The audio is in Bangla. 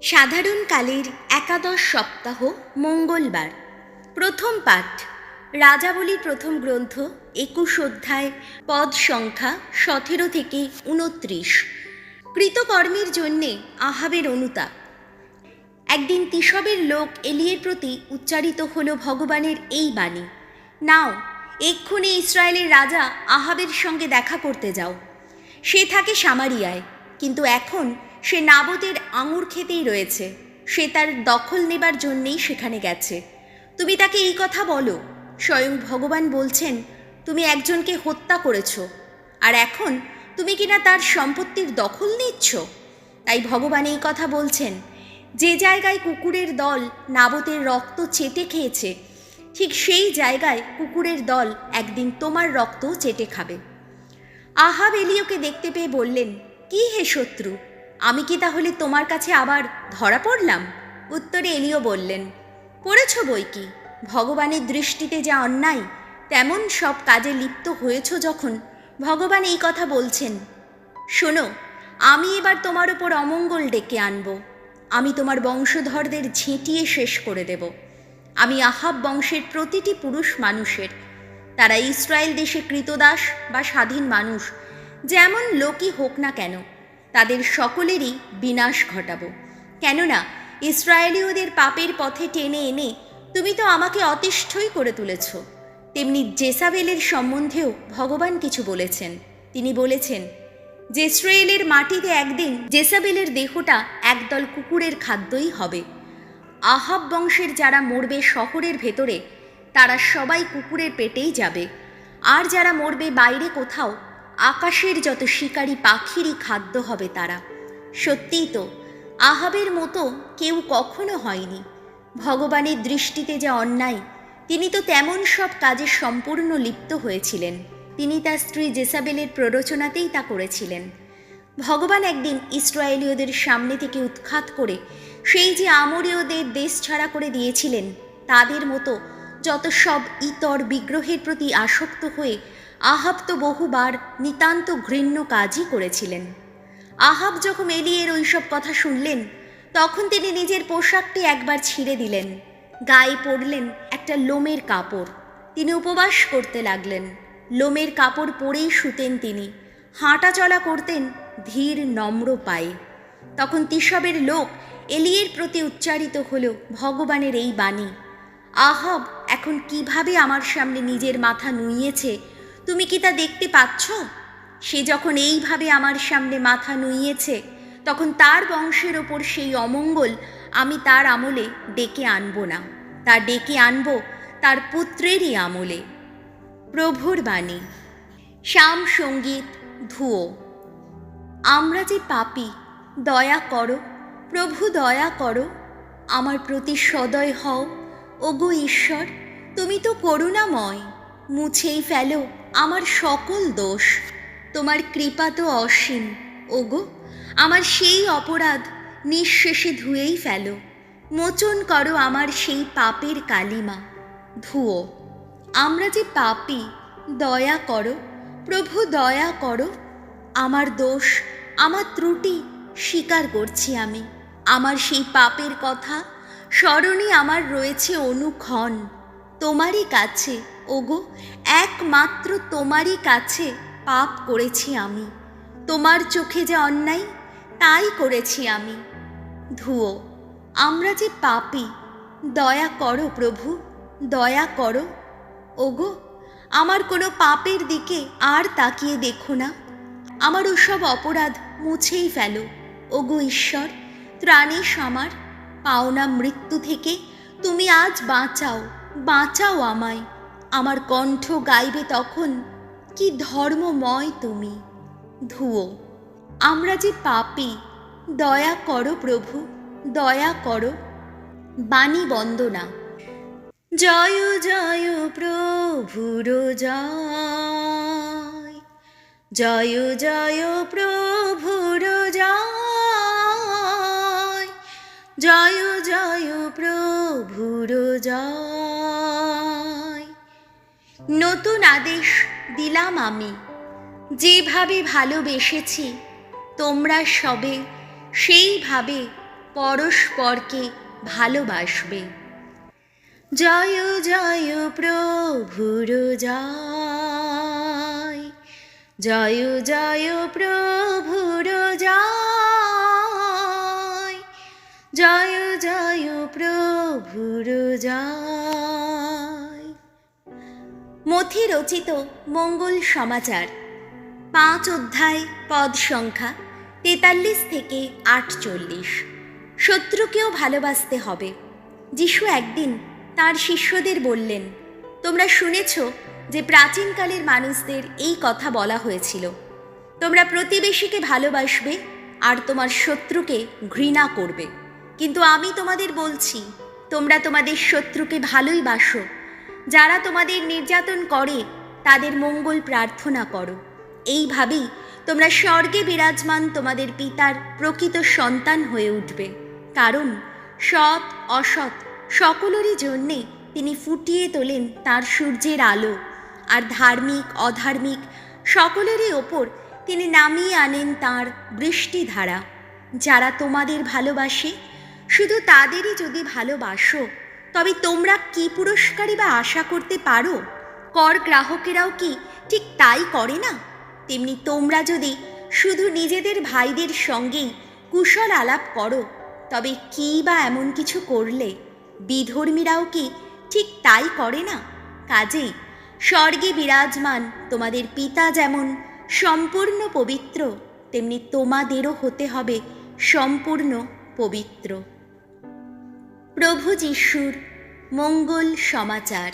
সাধারণকালের একাদশ সপ্তাহ মঙ্গলবার। প্রথম পাঠ রাজাবলীর প্রথম গ্রন্থ 21 অধ্যায়, পদ সংখ্যা 17 থেকে 29। কৃতকর্মের জন্যে আহাবের অনুতাপ। একদিন তিশবের লোক এলিয়ের প্রতি উচ্চারিত হল ভগবানের এই বাণী, নাও এক্ষুনি ইসরায়েলের রাজা আহাবের সঙ্গে দেখা করতে যাও। সে থাকে সামারিয়ায়, কিন্তু এখন সে নাবতের আঙুর খেতেই রয়েছে। সে তার দখল নেবার জন্যেই সেখানে গেছে। তুমি তাকে এই কথা বলো, স্বয়ং ভগবান বলছেন তুমি একজনকে হত্যা করেছ, আর এখন তুমি কিনা তার সম্পত্তির দখল নিচ্ছ। তাই ভগবান এই কথা বলছেন, যে জায়গায় কুকুরের দল নাবতের রক্ত চেটে খেয়েছে, ঠিক সেই জায়গায় কুকুরের দল একদিন তোমার রক্ত চেটে খাবে। আহাব এলিয়কে দেখতে পেয়ে বললেন, কি হে শত্রু, আমি কি তাহলে তোমার কাছে আবার ধরা পড়লাম? উত্তরে এলিয় বললেন, পড়েছ বই কি, ভগবানের দৃষ্টিতে যা অন্যায় তেমন সব কাজে লিপ্ত হয়েছ যখন ভগবান এই কথা বলছেন। শোনো, আমি এবার তোমার ওপর অমঙ্গল ডেকে আনব। আমি তোমার বংশধরদের ঝেঁটিয়ে শেষ করে দেব। আমি আহাব বংশের প্রতিটি পুরুষ মানুষের, তারা ইসরায়েল দেশে কৃতদাস বা স্বাধীন মানুষ, যেমন লোকই হোক না কেন, তাদের সকলেরই বিনাশ ঘটাবো। কেননা ইসরায়েলীয়দের পাপের পথে টেনে এনে তুমি তো আমাকে অতিষ্ঠই করে তুলেছ। তেমনি জেসাবেলের সম্বন্ধেও ভগবান কিছু বলেছেন। তিনি বলেছেন, জেসরায়েলের মাটিতে একদিন জেসাবেলের দেহটা একদল কুকুরের খাদ্যই হবে। আহাব বংশের যারা মরবে শহরের ভেতরে, তারা সবাই কুকুরের পেটেই যাবে। আর যারা মরবে বাইরে কোথাও, আকাশের যত শিকারী পাখিরই খাদ্য হবে তারা। সত্যিই তো, আহাবের মতো কেউ কখনো হয়নি। ভগবানের দৃষ্টিতে যা অন্যায়, তিনি তো তেমন সব কাজে সম্পূর্ণ লিপ্ত হয়েছিলেন। তিনি তার স্ত্রী জেসাবেলের প্ররোচনাতেই তা করেছিলেন। ভগবান একদিন ইসরায়েলীয়দের সামনে থেকে উৎখাত করে সেই যে আমোরীয়দের দেশ ছাড়া করে দিয়েছিলেন, তাদের মতো যত সব ইতর বিগ্রহের প্রতি আসক্ত হয়ে আহাব তো বহুবার নিতান্ত ঘৃণ্য কাজই করেছিলেন। আহাব যখন এলিয়ের ওইসব কথা শুনলেন, তখন তিনি নিজের পোশাকটি একবার ছিঁড়ে দিলেন, গায়ে পরলেন একটা লোমের কাপড়। তিনি উপবাস করতে লাগলেন। লোমের কাপড় পরেই শুতেন তিনি, হাঁটা চলা করতেন ধীর নম্র পায়ে। তখন তিশবের লোক এলিয়ের প্রতি উচ্চারিত হল ভগবানের এই বাণী, আহাব এখন কিভাবে আমার সামনে নিজের মাথা নুইয়েছে, তুমি কি তা দেখতে পাচ্ছ? সে যখন এইভাবে আমার সামনে মাথা নুইয়েছে, তখন তার বংশের ওপর সেই অমঙ্গল আমি তার আমলে ডেকে আনব না, তা ডেকে আনব তার পুত্রেরই আমলে। প্রভুর বাণী। শ্যাম সঙ্গীত ধুয়ো। আমরা যে পাপী, দয়া করো প্রভু, দয়া করো, আমার প্রতি সদয় হও। ওগো ঈশ্বর, তুমি তো করুণাময়, মুছেই ফেলো আমার সকল দোষ। তোমার কৃপা তো অসীম। ওগো, আমার সেই অপরাধ নিঃশেষে ধুয়েই ফেলো। মোচন করো আমার সেই পাপের কালিমা। ধুয়ো। আমরা যে পাপী, দয়া করো প্রভু, দয়া করো, আমার দোষ, আমার ত্রুটি স্বীকার করছি আমি। আমার সেই পাপের কথা স্মরণে আমার রয়েছে অনুক্ষণ। তোমারই কাছে ওগো, একমাত্র তোমারই কাছে পাপ করেছি আমি। তোমার চোখে যে অন্যায়, তাই করেছি আমি। ধুয়ো। আমরা যে পাপী, দয়া করো প্রভু, দয়া করো। ওগো, আমার কোনো পাপের দিকে আর তাকিয়ে দেখো না। আমার ওসব অপরাধ মুছেই ফেলো। ওগো ঈশ্বর, ত্রাণেশ আমার, পাওনা মৃত্যু থেকে তুমি আজ বাঁচাও, বাঁচাও আমায়। আমার কণ্ঠ গাইবে তখন, কি ধর্মময় তুমি। ধুয়ো। আমরা যে পাপী, দয়া করো প্রভু, দয়া করো। বাণী বন্দনা। জয় জয় প্রভুর জয়, জয় জয় প্রভুর জয়, জয় জয় প্রভুর জয়। নতুন আদেশ দিলাম আমি, যেভাবে ভালোবেসেছি তোমরা সবে সেইভাবে পরস্পরকে ভালোবাসবে। জয় জয় প্রভুর জয়, জয় জয় প্রভুর জয়, জয় জয় প্রভুর জয়। মথি রচিত মঙ্গল সমাচার, 5 অধ্যায়, পদ সংখ্যা 43 থেকে 48। শত্রুকেও ভালোবাসতে হবে। যিশু একদিন তাঁর শিষ্যদের বললেন, তোমরা শুনেছ যে প্রাচীনকালের মানুষদের এই কথা বলা হয়েছিল, তোমরা প্রতিবেশীকে ভালোবাসবে আর তোমার শত্রুকে ঘৃণা করবে। কিন্তু আমি তোমাদের বলছি, তোমরা তোমাদের শত্রুকে ভালোই বাসো, যারা তোমাদের নির্যাতন করে তাদের মঙ্গল প্রার্থনা করো। এইভাবেই তোমরা স্বর্গে বিরাজমান তোমাদের পিতার প্রকৃত সন্তান হয়ে উঠবে। কারণ সৎ অসৎ সকলেরই জন্যে তিনি ফুটিয়ে তোলেন তার সূর্যের আলো, আর ধার্মিক অধার্মিক সকলেরই ওপর তিনি নামিয়ে আনেন তাঁর বৃষ্টিধারা। যারা তোমাদের ভালোবাসে, শুধু তাদেরই যদি ভালোবাসো, তবে তোমরা কি পুরস্কারই বা আশা করতে পারো? কর গ্রাহকেরাও কি ঠিক তাই করে না? তেমনি তোমরা যদি শুধু নিজেদের ভাইদের সঙ্গেই কুশল আলাপ করো, তবে কি বা এমন কিছু করলে? বিধর্মীরাও কি ঠিক তাই করে না? কাজেই স্বর্গে বিরাজমান তোমাদের পিতা যেমন সম্পূর্ণ পবিত্র, তেমনি তোমাদেরও হতে হবে সম্পূর্ণ পবিত্র। প্রভু যিশুর মঙ্গল সমাচার।